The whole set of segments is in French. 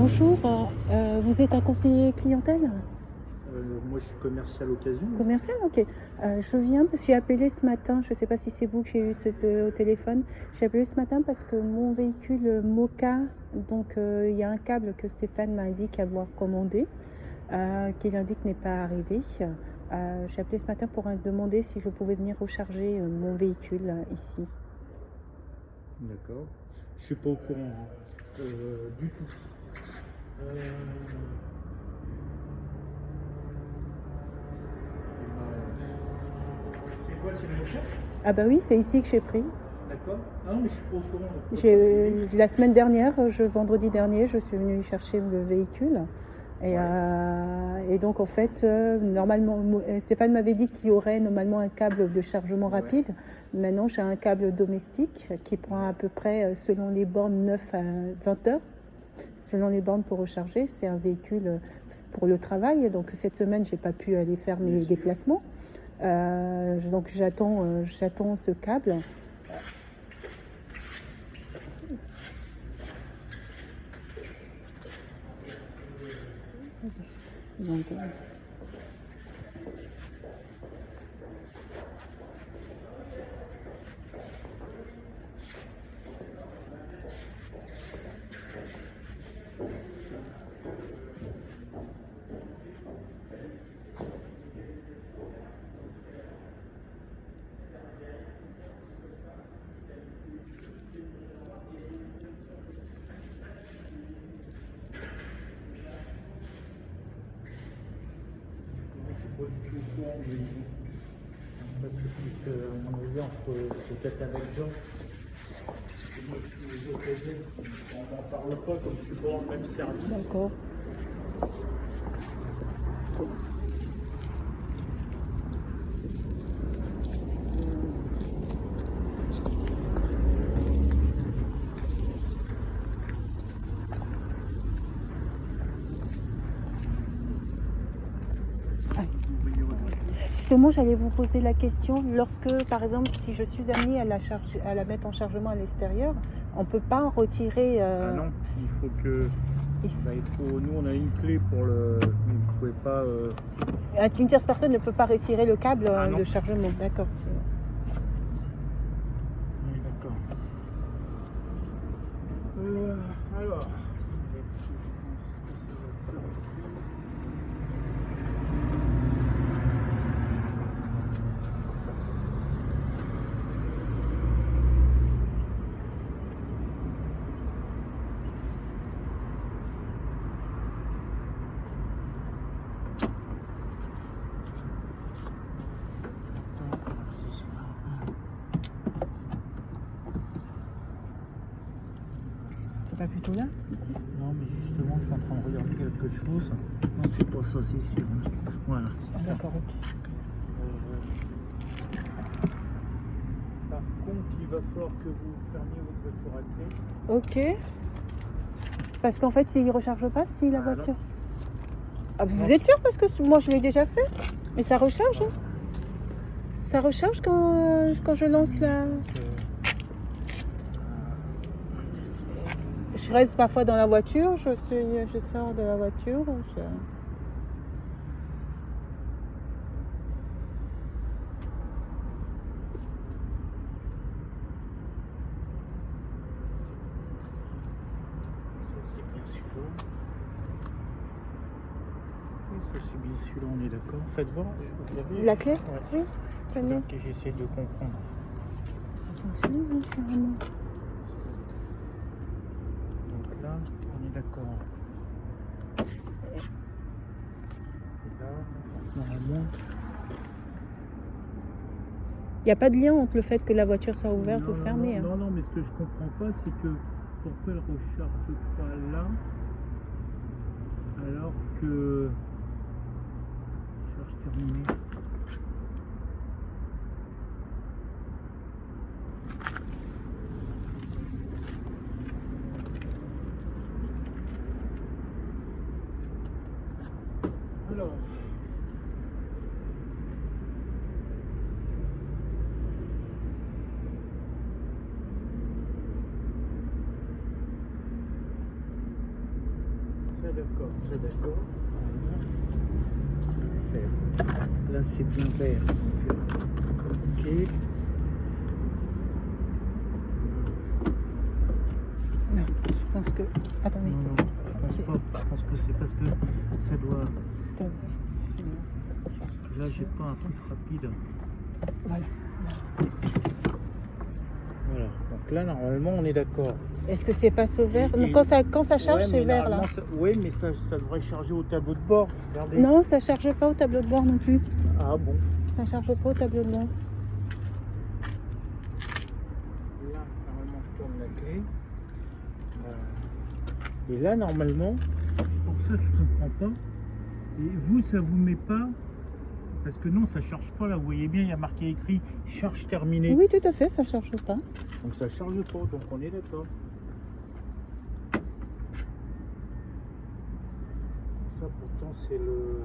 Bonjour, vous êtes un conseiller clientèle? Moi, je suis commercial occasion. Commercial? OK. Je viens parce que j'ai appelé ce matin, je ne sais pas si c'est vous que j'ai eu au téléphone. J'ai appelé ce matin parce que mon véhicule Moka, donc il y a un câble que Stéphane m'indique avoir commandé, qu'il indique n'est pas arrivé. J'ai appelé ce matin pour demander si je pouvais venir recharger mon véhicule ici. D'accord. Je suis pas au courant du tout. C'est quoi, c'est le recherche? Ah bah oui, c'est ici que j'ai pris. D'accord. Ah non, mais je suis pas au courant. La semaine dernière, vendredi dernier, je suis venue chercher le véhicule. Et donc en fait, normalement, Stéphane m'avait dit qu'il y aurait normalement un câble de chargement rapide. Maintenant, j'ai un câble domestique qui prend à peu près, selon les bornes, 9 à 20 heures. Selon les bornes pour recharger, c'est un véhicule pour le travail. Donc cette semaine, j'ai pas pu aller faire mes déplacements. Donc j'attends ce câble. Donc, Je suis pas du tout au courant. Parce que plus, à mon avis, entre peut-être avec Jean, c'est moi qui les occasions. On n'en parle pas comme je suis pas dans le même service. d'accord. Justement, j'allais vous poser la question, lorsque, par exemple, si je suis amenée à la mettre en chargement à l'extérieur, on ne peut pas en retirer... Ah non, il faut que... nous, on a une clé pour le... Vous pouvez pas... Une tierce personne ne peut pas retirer le câble de non. chargement, d'accord. Oui, d'accord. Alors... C'est pas plutôt là, ici? Non, mais justement, je suis en train de regarder quelque chose. Non, c'est pas ça, c'est sûr. Voilà, c'est ça. D'accord, ok. Par contre, il va falloir que vous fermiez votre voiture à clé. Ok. Parce qu'en fait, il ne recharge pas si la Voilà. voiture... Ah, vous êtes sûr? Parce que moi, je l'ai déjà fait. Mais ça recharge, hein? Ça recharge quand je lance la... Je reste parfois dans la voiture, je sors de la voiture. Ça, c'est bien celui-là. Ça, c'est bien celui-là, on est d'accord. Faites voir. Vous avez... La clé? Ouais. Oui, très bien. Que j'essaie de comprendre. Ça fonctionne, oui, carrément. Donc là, on est d'accord. Et là, normalement... Il n'y a pas de lien entre le fait que la voiture soit ouverte ou fermée. Non, non, mais ce que je comprends pas, c'est que pourquoi elle recharge pas là, alors que... Charge terminée. Alors... d'accord, ça d'accord. Là c'est bien vert. Ok. Non, je pense que... Attendez. Non, je pense C'est- pas. Je pense que c'est parce que ça doit. Attendez. C'est- Parce que là j'ai pas un truc rapide. Voilà. Voilà. Donc là normalement on est d'accord. Est-ce que c'est passe au vert? Et- Non, quand ça charge, Ouais, c'est mais vert là. normalement, Oui, mais ça devrait charger au tableau de bord. Regardez. Non, ça charge pas au tableau de bord non plus. Ah bon. Ça charge pas au tableau de bord. Là, normalement, je tourne la clé. Et là, normalement, pour ça, je comprends pas. Et vous, ça vous met pas. Parce que non, ça charge pas là. Vous voyez bien, il y a marqué écrit charge terminée. Oui, tout à fait, ça charge pas. Donc ça charge pas. Donc on est d'accord. Ça, pourtant, c'est le.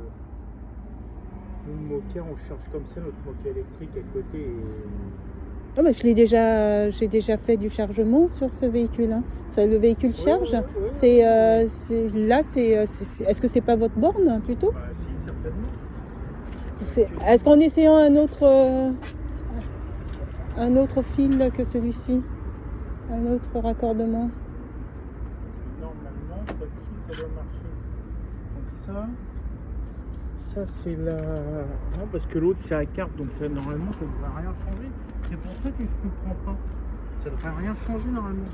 Nous, le moquette, on charge comme ça notre moquette électrique à côté. Ah bah, j'ai déjà fait du chargement sur ce véhicule. Hein. Le véhicule charge. ouais. Est-ce que c'est pas votre borne plutôt? Bah, si, certainement. Est-ce qu'en essayant un autre fil que celui-ci, un autre raccordement? Parce que normalement, celle-ci, ça doit marcher. Donc ça c'est la. Non, parce que l'autre c'est à carte, donc ça, normalement ça ne devrait rien changer. C'est pour ça que je comprends pas. Ça devrait rien changer normalement.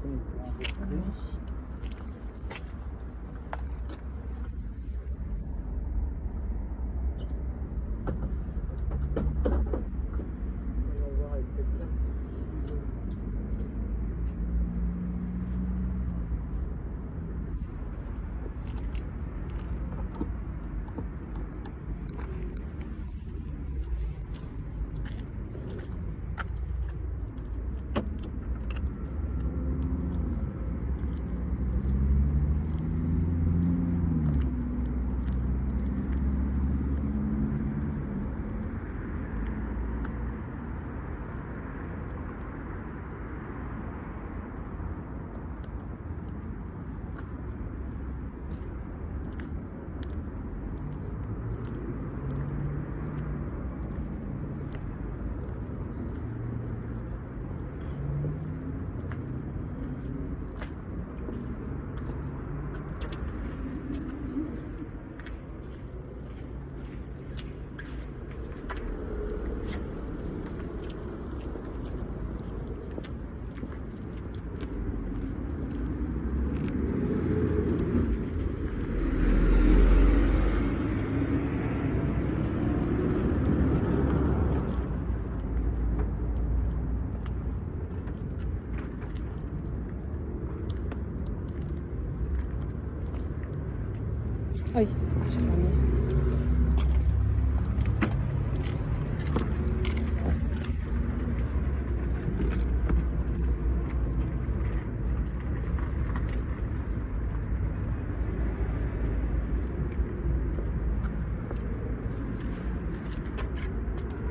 Donc, on va retrouver. On va voir avec quelqu'un. Oui, j'ai fermé.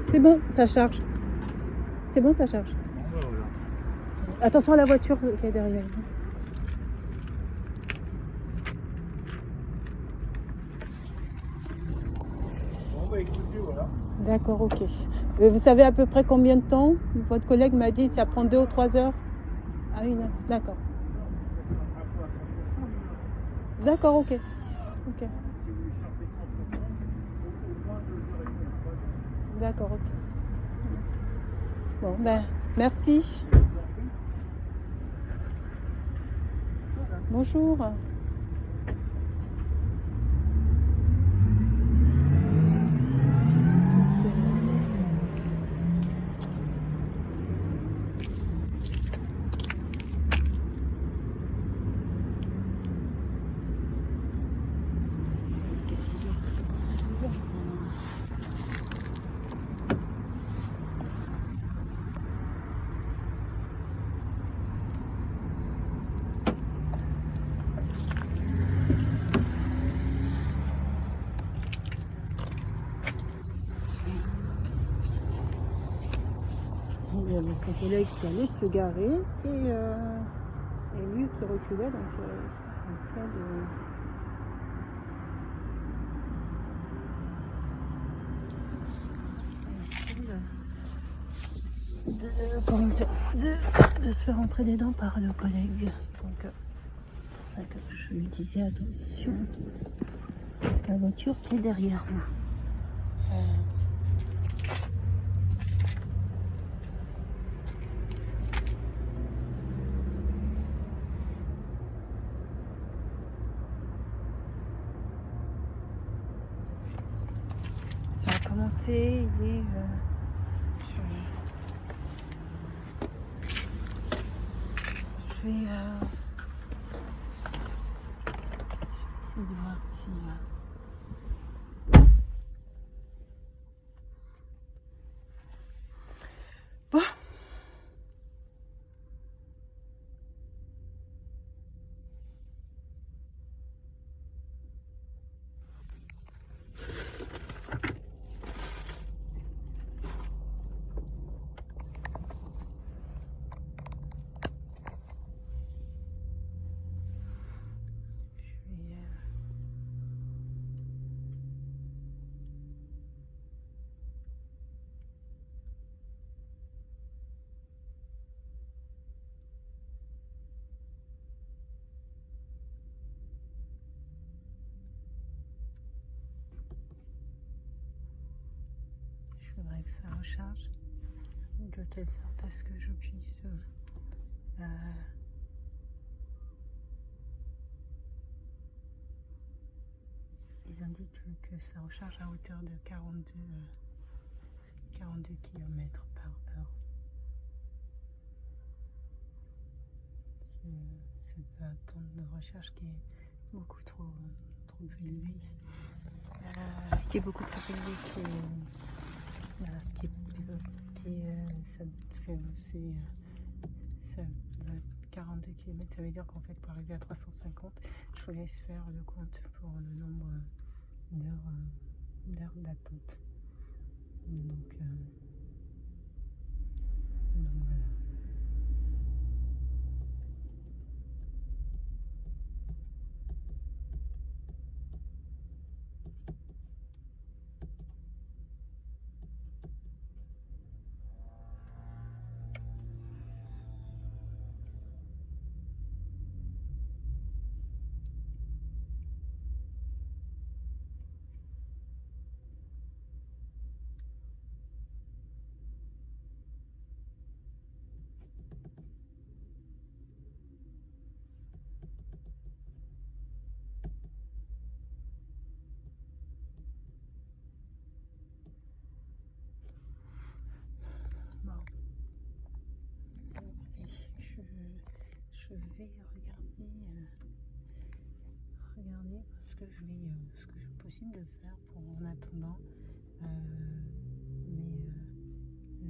C'est bon, ça charge. C'est bon, ça charge. Bon, ben voilà. Attention à la voiture qui est derrière. Bon, bah écoutez, voilà. D'accord, ok. Vous savez à peu près combien de temps? Votre collègue m'a dit que ça prend 2 ou 3 heures. Ah oui, d'accord. Ça prendra pas à 100%, mais D'accord, ok. Ok. si vous voulez charger 100%, au moins 2h30 à 3 heures. D'accord, ok. Bon, ben, merci. Bonjour. Il y avait son collègue qui allait se garer et Et lui qui reculait, donc on essaie de se faire entrer des dents par le collègue. Donc c'est pour ça que je lui disais attention à la voiture qui est derrière vous. Ça a commencé, il est... je vais essayer de voir si... Bon. Il faudrait que ça recharge de telle sorte à ce que je puisse ils indiquent que ça recharge à hauteur de 42 km par heure. C'est un temps de recharge qui est beaucoup trop élevé, qui est beaucoup trop élevé, ça 42 km, ça veut dire qu'en fait pour arriver à 350, il faut laisser faire le compte pour le nombre d'heures d'attente. Donc voilà. Je vais regarder ce que je possible de faire pour en attendant. Mais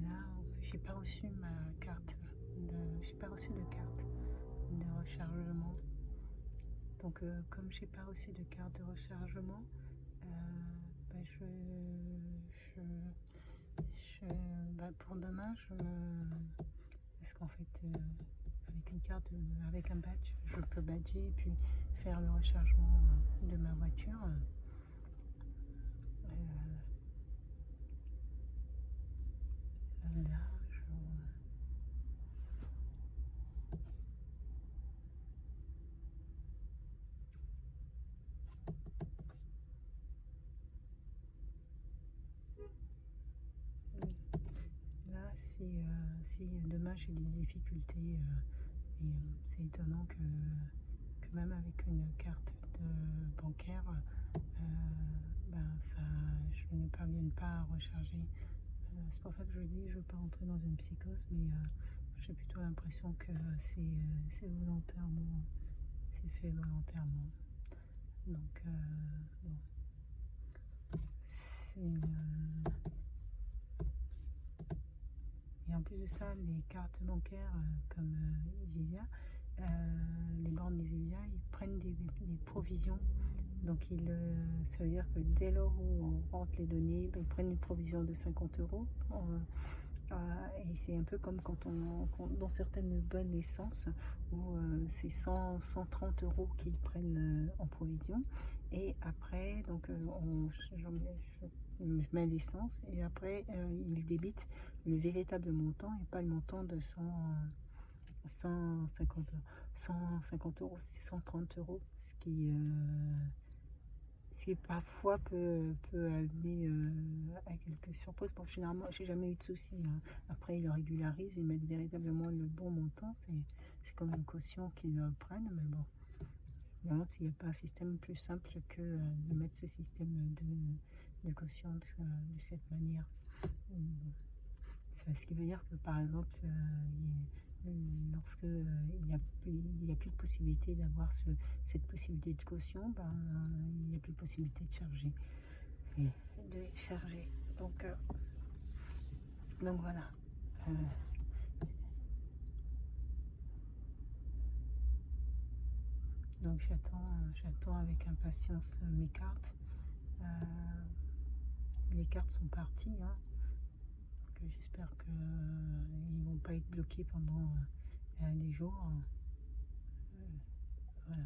là, j'ai pas reçu ma carte. J'ai pas reçu de carte de rechargement. Donc comme j'ai pas reçu de carte de rechargement, pour demain, parce qu'en fait, avec une carte, avec un badge, je peux badger et puis faire le rechargement de ma voiture. Si demain j'ai des difficultés, et c'est étonnant que même avec une carte bancaire, je ne parvienne pas à recharger. C'est pour ça que je dis, je ne veux pas rentrer dans une psychose, mais j'ai plutôt l'impression que c'est volontairement, c'est fait volontairement. Donc bon. Et en plus de ça, les cartes bancaires comme Isivia, les bornes Isivia, ils prennent des provisions. Donc ça veut dire que dès lors où on rentre les données, ils prennent une provision de 50 € Et c'est un peu comme dans certaines bonnes essences où c'est 130 € qu'ils prennent en provision. Et après, donc, je mets l'essence et après, ils débitent le véritable montant et pas le montant de 150, 150 €, c'est 130 €, ce qui parfois peut amener à quelques surprises. Bon, généralement, j'ai jamais eu de soucis, hein. Après, ils le régularisent, ils mettent véritablement le bon montant. C'est comme une caution qu'ils prennent, mais bon. Je me demande s'il n'y a pas un système plus simple que de mettre ce système de caution de cette manière. Ce qui veut dire que, par exemple, lorsque il y a plus de possibilité d'avoir cette possibilité de caution, ben, il n'y a plus de possibilité de charger. Donc voilà. Donc j'attends avec impatience mes cartes. Les cartes sont parties, hein. J'espère qu'ils ne vont pas être bloqués pendant des jours. Voilà.